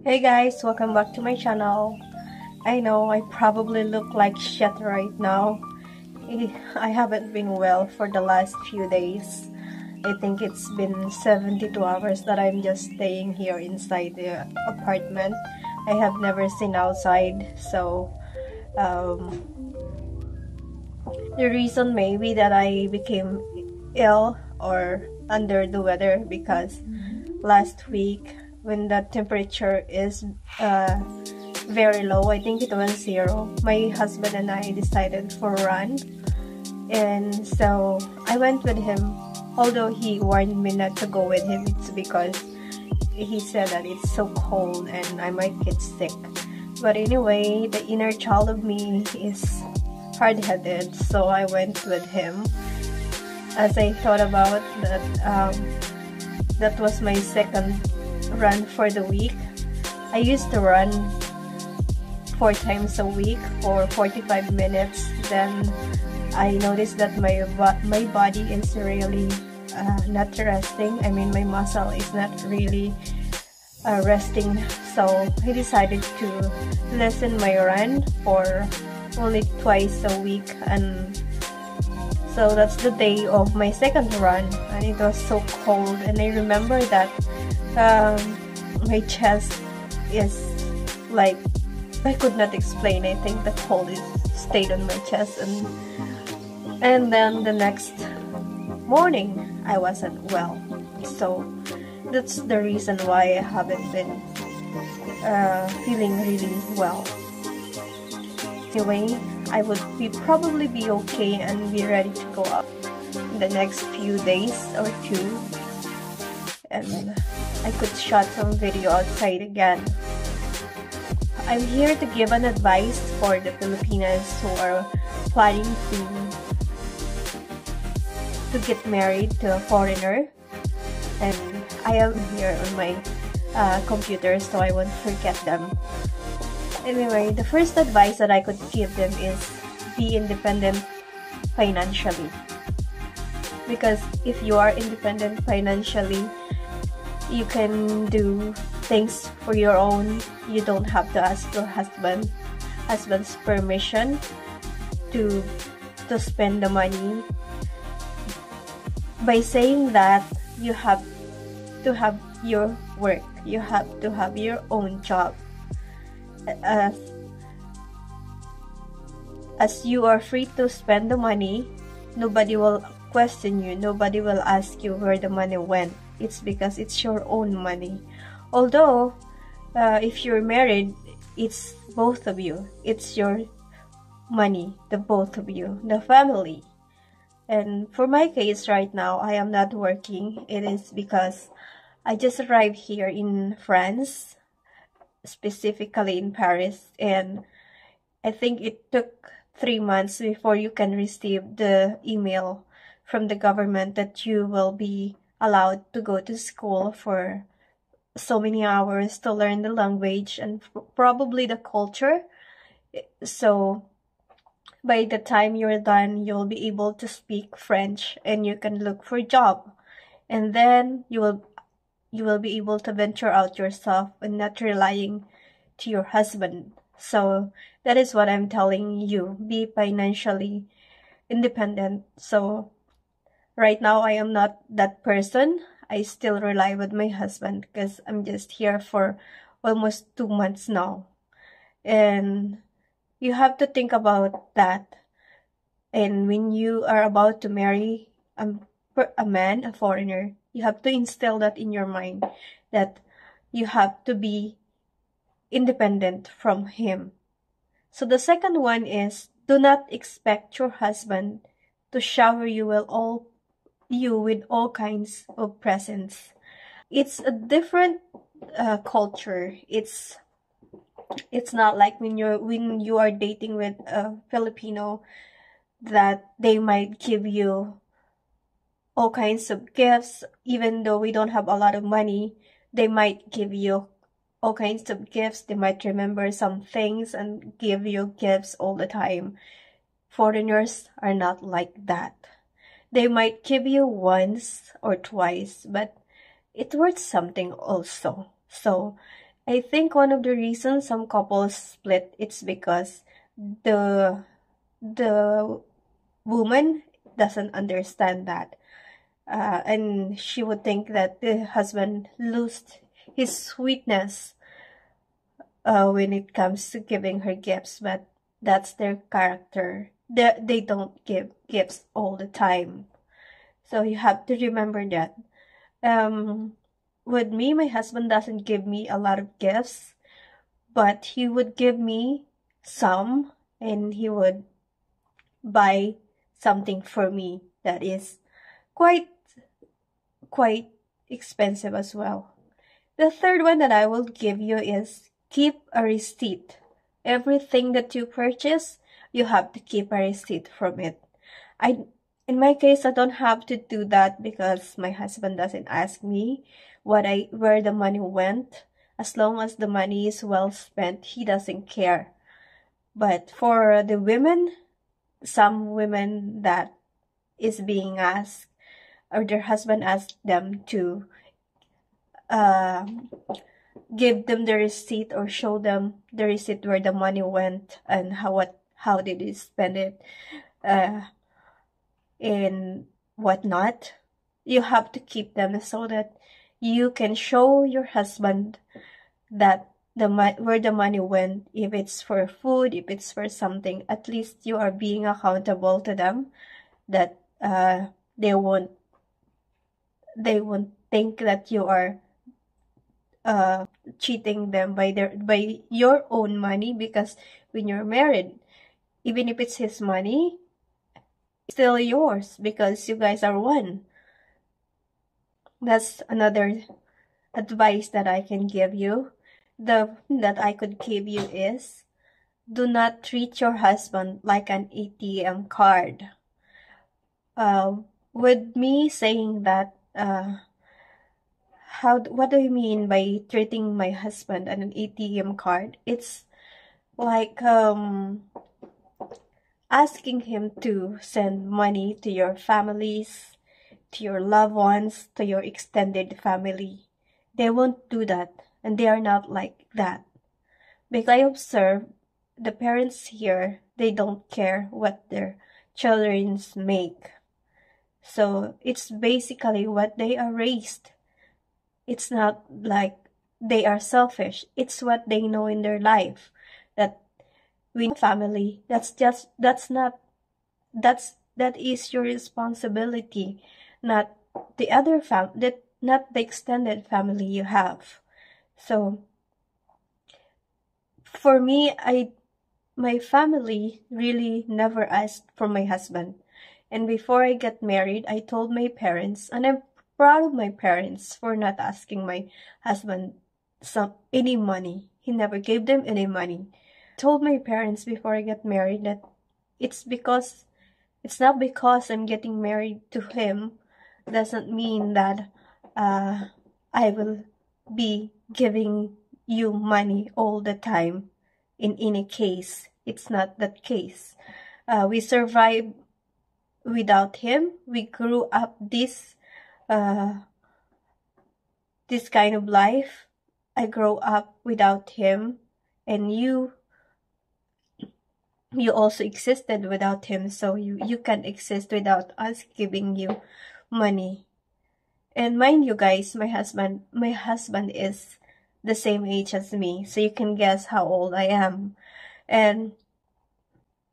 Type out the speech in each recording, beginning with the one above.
Hey guys, welcome back to my channel. I know I probably look like shit right now. I haven't been well for the last few days. I think it's been 72 hours that I'm just staying here inside the apartment. I have never seen outside, so um, the reason maybe that I became ill or under the weather because last week when the temperature is very low, I think it was 0, my husband and I decided for a run, and so I went with him. Although he warned me not to go with him, it's because he said that it's so cold and I might get sick. But anyway, the inner child of me is hard-headed, so I went with him. As I thought about that, that was my second run for the week. I used to run 4 times a week for 45 minutes. Then I noticed that my body is really not resting. I mean, my muscle is not really resting. So I decided to lessen my run for only twice a week, and so that's the day of my second run, and it was so cold. And I remember that my chest is like, I could not explain. I think the cold stayed on my chest, and then the next morning I wasn't well. So that's the reason why I haven't been feeling really well. Anyway, I would probably be okay and be ready to go out in the next few days or 2, and I could shot some video outside again. I'm here to give an advice for the Filipinas who are planning to get married to a foreigner, and I am here on my computer so I won't forget them. Anyway, the first advice that I could give them is be independent financially. Because if you are independent financially, you can do things for your own. You don't have to ask your husband's permission to spend the money. By saying that, you have to have your work. You have to have your own job. As you are free to spend the money, nobody will question you, nobody will ask you where the money went. It's because it's your own money. Although if you're married, it's both of you, it's your money, the both of you, the family. And for my case right now, I am not working. It is because I just arrived here in France, specifically in Paris, and I think it took 3 months before you can receive the email from the government that you will be allowed to go to school for so many hours to learn the language and probably the culture. So by the time you're done, you'll be able to speak French and you can look for a job, and then you will be able to venture out yourself and not relying to your husband. So that is what I'm telling you, be financially independent. So right now I am not that person. I still rely with my husband because I'm just here for almost 2 months now. And you have to think about that. And when you are about to marry a man, a foreigner, you have to instill that in your mind, that you have to be independent from him. So the second one is, do not expect your husband to shower you with all kinds of presents. It's a different culture. It's not like when you are dating with a Filipino, that they might give you all kinds of gifts. Even though we don't have a lot of money, they might give you all kinds of gifts. They might remember some things and give you gifts all the time. Foreigners are not like that. They might give you once or twice, but it's worth something also. So I think one of the reasons some couples split, it's because the the woman doesn't understand that, and she would think that the husband lost his sweetness when it comes to giving her gifts, but that's their character. They don't give gifts all the time. So you have to remember that. Um, with me, my husband doesn't give me a lot of gifts, but he would give me some, and he would buy something for me that is quite quite expensive as well. The third one that I will give you is keep a receipt. Everything that you purchase, you have to keep a receipt from it. In my case, I don't have to do that because my husband doesn't ask me where the money went. As long as the money is well spent, he doesn't care. But for the women, some women that is being asked, or their husband asked them to give them the receipt or show them the receipt where the money went and how did he spend it, and whatnot. You have to keep them so that you can show your husband that where the money went. If it's for food, if it's for something, at least you are being accountable to them, that they won't think that you are cheating them by your own money, because when you're married, even if it's his money, it's still yours because you guys are one. That's another advice that I can give you. That I could give you is, do not treat your husband like an ATM card. With me saying that, what do you mean by treating my husband as an ATM card? It's like asking him to send money to your families, to your loved ones, to your extended family. They won't do that, and they are not like that. Because I observe the parents here, they don't care what their children make. So it's basically what they are raised. It's not like they are selfish. It's what they know in their life, that we family. That is your responsibility, not the other not the extended family you have. So for me, my family really never asked for my husband. And before I got married, I told my parents, and I'm proud of my parents for not asking my husband any money. He never gave them any money. I told my parents before I got married that it's not because I'm getting married to him doesn't mean that I will be giving you money all the time. In any case, it's not that case. We survived without him. We grew up this kind of life. I grew up without him, and you also existed without him, so you can exist without us giving you money. And mind you guys, my husband is the same age as me, so you can guess how old I am. And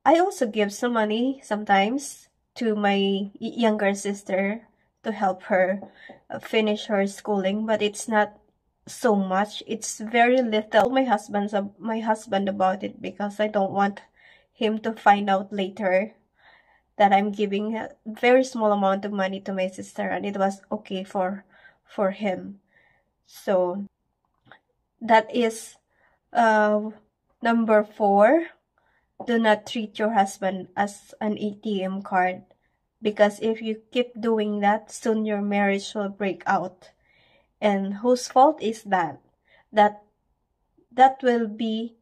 I also give some money sometimes to my younger sister to help her finish her schooling, but it's not so much. It's very little. My husband about it because I don't want him to find out later that I'm giving a very small amount of money to my sister, and it was okay for him. So that is number 4. Do not treat your husband as an ATM card, because if you keep doing that, soon your marriage will break out. And whose fault is that? That will be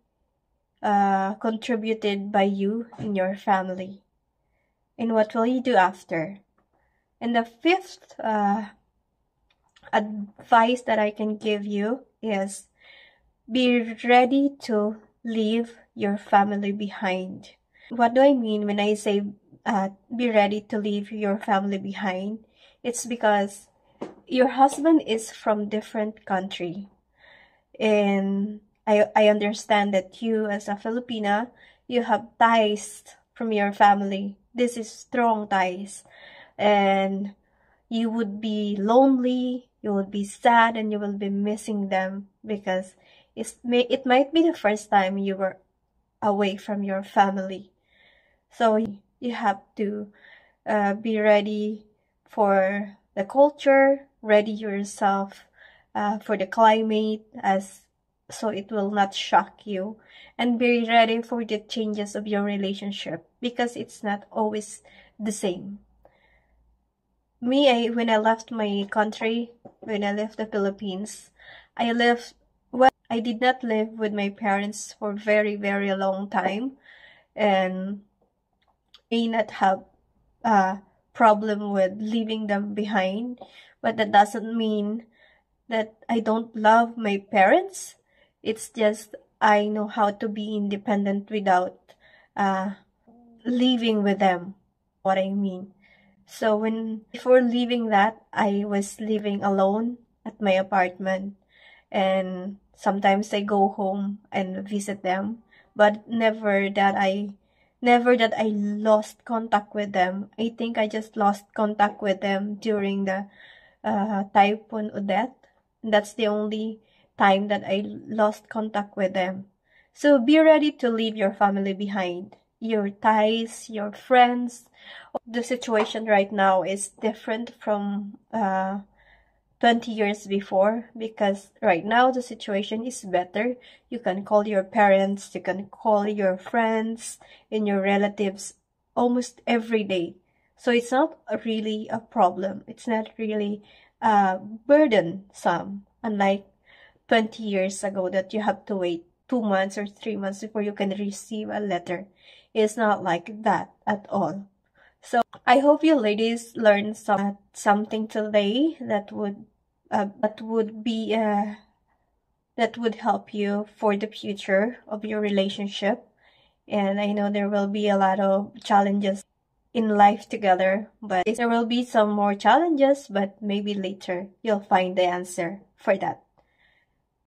contributed by you and your family. And what will you do after? And the 5th advice that I can give you is, Be ready to leave your family behind. What do I mean when I say be ready to leave your family behind? It's because your husband is from different country, and I understand that you as a Filipina, you have ties from your family. This is strong ties, and you would be lonely, you would be sad, and you will be missing them because it might be the first time you were away from your family. So you have to be ready for the culture, ready yourself for the climate, as so it will not shock you, and be ready for the changes of your relationship because it's not always the same. When I left my country, when I left the Philippines, I did not live with my parents for very, very long time, and may not have a problem with leaving them behind, but that doesn't mean that I don't love my parents. It's just I know how to be independent without uh, living with them. What I mean. So before leaving that, I was living alone at my apartment, and sometimes I go home and visit them, but never that I lost contact with them. I think I just lost contact with them during the Typhoon Odette. That's the only time that I lost contact with them. So be ready to leave your family behind, your ties, your friends. The situation right now is different from 20 years before, because right now the situation is better. You can call your parents, you can call your friends and your relatives almost every day. So it's not really a problem. It's not really burdensome, unlike 20 years ago that you have to wait 2 months or 3 months before you can receive a letter. It's not like that at all. So I hope you ladies learned something today that would help you for the future of your relationship. And I know there will be a lot of challenges in life together, but there will be some more challenges, but maybe later you'll find the answer for that.